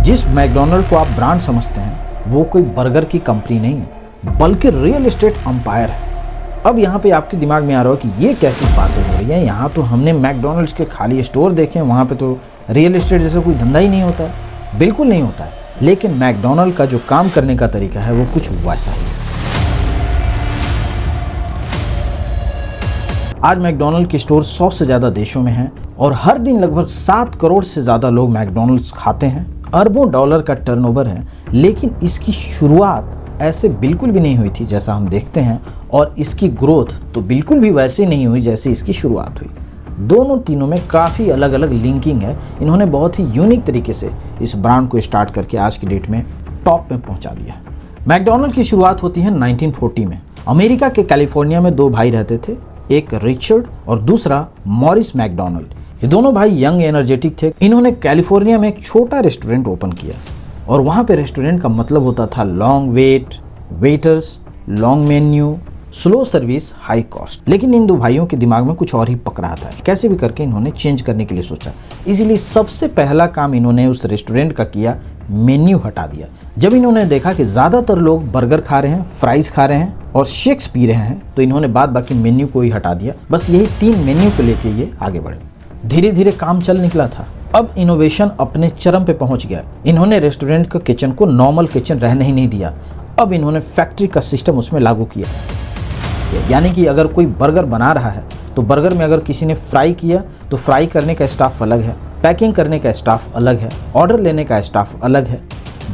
जिस मैकडोनल्ड को आप ब्रांड समझते हैं वो कोई बर्गर की कंपनी नहीं है बल्कि रियल एस्टेट अंपायर है। अब यहाँ पे आपके दिमाग में आ रहा हो कि ये कैसी बातें हो रही है, यहाँ तो हमने मैकडोनल्ड्स के खाली स्टोर देखे हैं, वहाँ पे तो रियल एस्टेट जैसा कोई धंधा ही नहीं होता है। बिल्कुल नहीं होता है, लेकिन मैकडोनल्ड का जो काम करने का तरीका है वो कुछ वैसा ही है। आज मैकडोनल्ड के स्टोर 100 से ज़्यादा देशों में हैं और हर दिन लगभग 7 करोड़ से ज़्यादा लोग मैकडोनल्ड्स खाते हैं। अरबों डॉलर का टर्नओवर है, लेकिन इसकी शुरुआत ऐसे बिल्कुल भी नहीं हुई थी जैसा हम देखते हैं, और इसकी ग्रोथ तो बिल्कुल भी वैसे नहीं हुई जैसे इसकी शुरुआत हुई। दोनों तीनों में काफ़ी अलग अलग लिंकिंग है। इन्होंने बहुत ही यूनिक तरीके से इस ब्रांड को स्टार्ट करके आज की डेट में टॉप में पहुंचा दिया है। मैकडोनल्ड की शुरुआत होती है 1940 में। अमेरिका के कैलिफोर्निया में 2 भाई रहते थे, एक रिचर्ड और दूसरा मॉरिस मैकडोनल्ड। ये दोनों भाई यंग एनर्जेटिक थे। इन्होंने कैलिफोर्निया में एक छोटा रेस्टोरेंट ओपन किया और वहाँ पे रेस्टोरेंट का मतलब होता था long wait, waiters, long menu, slow service, high cost. लेकिन इन 2 भाइयों के दिमाग में कुछ और ही पक रहा था। कैसे भी करके इन्होंने चेंज करने के लिए सोचा। इसीलिए सबसे पहला काम इन्होंने उस रेस्टोरेंट का किया, मेन्यू हटा दिया। जब इन्होंने देखा कि ज़्यादातर लोग बर्गर खा रहे हैं, फ्राइज खा रहे हैं और शेक्स पी रहे हैं, तो इन्होंने बाद बाकी मेन्यू को ही हटा दिया। बस यही 3 मेन्यू को लेके ये आगे बढ़े। धीरे धीरे काम चल निकला था। अब इनोवेशन अपने चरम पे पहुंच गया। इन्होंने रेस्टोरेंट का किचन को नॉर्मल किचन रहने ही नहीं दिया। अब इन्होंने फैक्ट्री का सिस्टम उसमें लागू किया। यानी कि अगर कोई बर्गर बना रहा है तो बर्गर में अगर किसी ने फ्राई किया तो फ्राई करने का स्टाफ अलग है, पैकिंग करने का स्टाफ अलग है, ऑर्डर लेने का स्टाफ अलग है,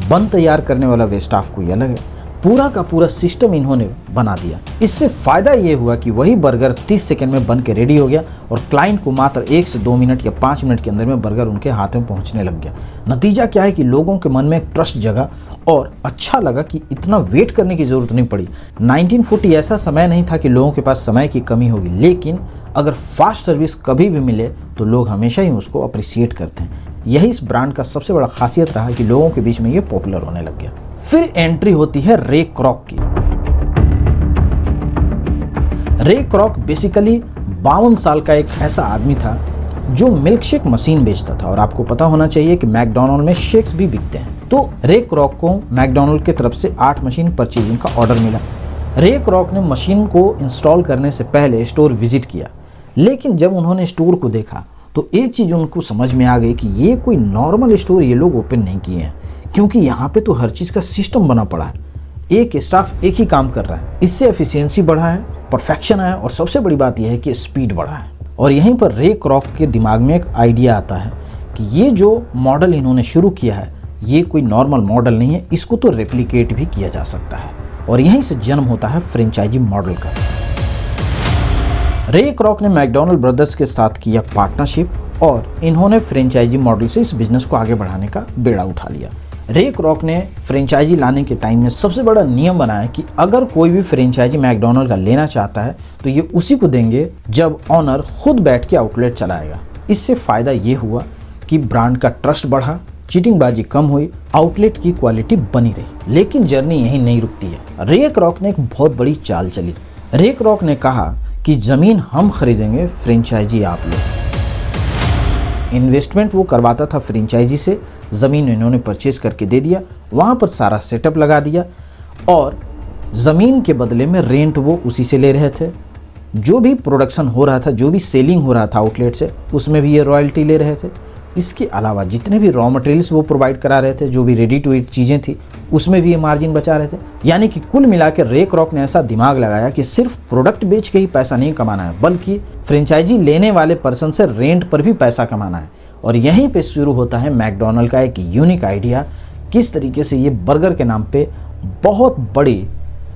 बन तैयार करने वाला वे स्टाफ कोई अलग है। पूरा का पूरा सिस्टम इन्होंने बना दिया। इससे फ़ायदा ये हुआ कि वही बर्गर 30 सेकंड में बन के रेडी हो गया और क्लाइंट को मात्र 1 से 2 मिनट या 5 मिनट के अंदर में बर्गर उनके हाथों में पहुंचने लग गया। नतीजा क्या है कि लोगों के मन में एक ट्रस्ट जगा और अच्छा लगा कि इतना वेट करने की ज़रूरत नहीं पड़ी। 1940 ऐसा समय नहीं था कि लोगों के पास समय की कमी होगी, लेकिन अगर फास्ट सर्विस कभी भी मिले तो लोग हमेशा ही उसको अप्रिशिएट करते हैं। यही इस ब्रांड का सबसे बड़ा खासियत रहा कि लोगों के बीच में ये पॉपुलर होने लग गया। फिर एंट्री होती है रे क्रॉक की। रे क्रॉक बेसिकली 52 साल का एक ऐसा आदमी था जो मिल्क शेक मशीन बेचता था। और आपको पता होना चाहिए कि मैकडोनल्ड में शेक्स भी बिकते हैं। तो रे क्रॉक को मैकडोनल्ड की तरफ से 8 मशीन परचेजिंग का ऑर्डर मिला। रे क्रॉक ने मशीन को इंस्टॉल करने से पहले स्टोर विजिट किया, लेकिन जब उन्होंने स्टोर को देखा तो एक चीज़ उनको समझ में आ गई कि ये कोई नॉर्मल स्टोर ये लोग ओपन नहीं किए हैं, क्योंकि यहाँ पे तो हर चीज़ का सिस्टम बना पड़ा है। एक स्टाफ एक ही काम कर रहा है। इससे एफिशिएंसी बढ़ा है, परफेक्शन है और सबसे बड़ी बात यह है कि स्पीड बढ़ा है। और यहीं पर रे क्रॉक के दिमाग में एक आइडिया आता है कि ये जो मॉडल इन्होंने शुरू किया है ये कोई नॉर्मल मॉडल नहीं है, इसको तो रेप्लिकेट भी किया जा सकता है। और यहीं से जन्म होता है फ्रेंचाइजी मॉडल का। रे क्रॉक ने मैकडोनल्ड ब्रदर्स के साथ किया पार्टनरशिप और इन्होंने फ्रेंचाइजी मॉडल से इस बिजनेस को आगे बढ़ाने का बेड़ा उठा लिया। रे क्रॉक ने फ्रेंचाइजी लाने के टाइम में सबसे बड़ा नियम बनाया कि अगर कोई भी फ्रेंचाइजी मैकडोनल्ड का लेना चाहता है तो ये उसी को देंगे जब ऑनर खुद बैठ के आउटलेट चलाएगा। इससे फ़ायदा ये हुआ कि ब्रांड का ट्रस्ट बढ़ा, चीटिंगबाजी कम हुई, आउटलेट की क्वालिटी बनी रही। लेकिन जर्नी यहीं नहीं रुकती है। रे क्रॉक ने एक बहुत बड़ी चाल चली। रे क्रॉक ने कहा कि ज़मीन हम खरीदेंगे, फ्रेंचाइजी आप लो। इन्वेस्टमेंट वो करवाता था फ्रेंचाइजी से, ज़मीन इन्होंने परचेज करके दे दिया, वहाँ पर सारा सेटअप लगा दिया और ज़मीन के बदले में रेंट वो उसी से ले रहे थे। जो भी प्रोडक्शन हो रहा था, जो भी सेलिंग हो रहा था आउटलेट से, उसमें भी ये रॉयल्टी ले रहे थे। इसके अलावा जितने भी रॉ मटेरियल्स वो प्रोवाइड करा रहे थे, जो भी रेडी टू ईट चीज़ें थी, उसमें भी ये मार्जिन बचा रहे थे। यानी कि कुल मिला के रे क्रॉक ने ऐसा दिमाग लगाया कि सिर्फ प्रोडक्ट बेच के ही पैसा नहीं कमाना है, बल्कि फ्रेंचाइजी लेने वाले पर्सन से रेंट पर भी पैसा कमाना है। और यहीं पे शुरू होता है मैकडोनल्ड का एक यूनिक आइडिया, किस तरीके से ये बर्गर के नाम पे बहुत बड़ी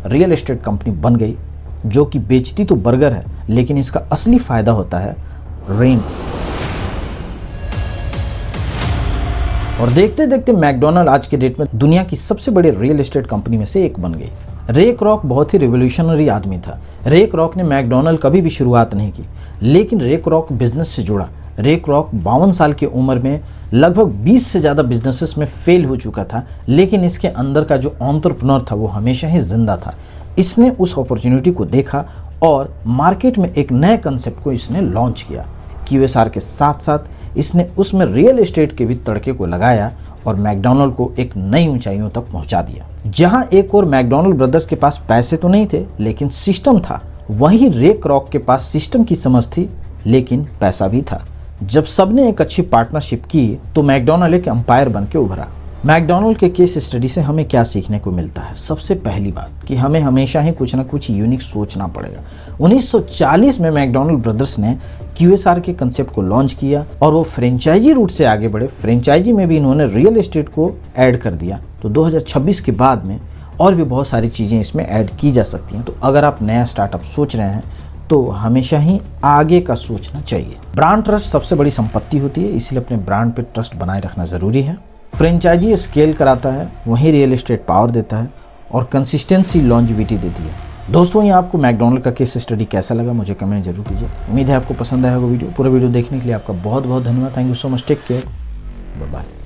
रियल एस्टेट कंपनी बन गई, जो कि बेचती तो बर्गर है लेकिन इसका असली फ़ायदा होता है रेंट्स। और देखते देखते मैकडोनल्ड आज के डेट में दुनिया की सबसे बड़ी रियल एस्टेट कंपनी में से एक बन गई। रे क्रॉक बहुत ही रिवोल्यूशनरी आदमी था। रे क्रॉक ने मैकडोनल्ड कभी भी शुरुआत नहीं की, लेकिन रे क्रॉक बिजनेस से जुड़ा। रे क्रॉक 52 साल की उम्र में लगभग 20 से ज़्यादा बिजनेसेस में फेल हो चुका था, लेकिन इसके अंदर का जो एंटरप्रेन्योर था वो हमेशा ही जिंदा था। इसने उस अपॉर्चुनिटी को देखा और मार्केट में एक नए कंसेप्ट को इसने लॉन्च किया। QSR के साथ साथ इसने उसमें रियल एस्टेट के भी तड़के को लगाया और मैकडॉनल्ड को एक नई ऊंचाइयों तक पहुंचा दिया। जहां एक और मैकडॉनल्ड ब्रदर्स के पास पैसे तो नहीं थे लेकिन सिस्टम था, वहीं रे क्रॉक के पास सिस्टम की समझ थी लेकिन पैसा भी था। जब सबने एक अच्छी पार्टनरशिप की तो मैकडॉनल्ड एक अंपायर बन के उभरा। मैकडॉनल्ड के केस स्टडी से हमें क्या सीखने को मिलता है? सबसे पहली बात कि हमें हमेशा ही कुछ ना कुछ यूनिक सोचना पड़ेगा। 1940 में मैकडॉनल्ड ब्रदर्स ने QSR के कंसेप्ट को लॉन्च किया और वो फ्रेंचाइजी रूट से आगे बढ़े। फ्रेंचाइजी में भी इन्होंने रियल एस्टेट को ऐड कर दिया। तो 2026 के बाद में और भी बहुत सारी चीज़ें इसमें ऐड की जा सकती हैं। तो अगर आप नया स्टार्टअप सोच रहे हैं तो हमेशा ही आगे का सोचना चाहिए। ब्रांड ट्रस्ट सबसे बड़ी संपत्ति होती है, इसलिए अपने ब्रांड पे ट्रस्ट बनाए रखना ज़रूरी है। फ्रेंचाइजी स्केल कराता है, वहीं रियल एस्टेट पावर देता है और कंसिस्टेंसी लॉन्जिविटी देती है। दोस्तों, ये आपको मैकडॉनल्ड का केस स्टडी कैसा लगा मुझे कमेंट जरूर कीजिए। उम्मीद है आपको पसंद आएगा वीडियो। पूरा वीडियो देखने के लिए आपका बहुत बहुत धन्यवाद। Thank you so much. Take care. Bye bye.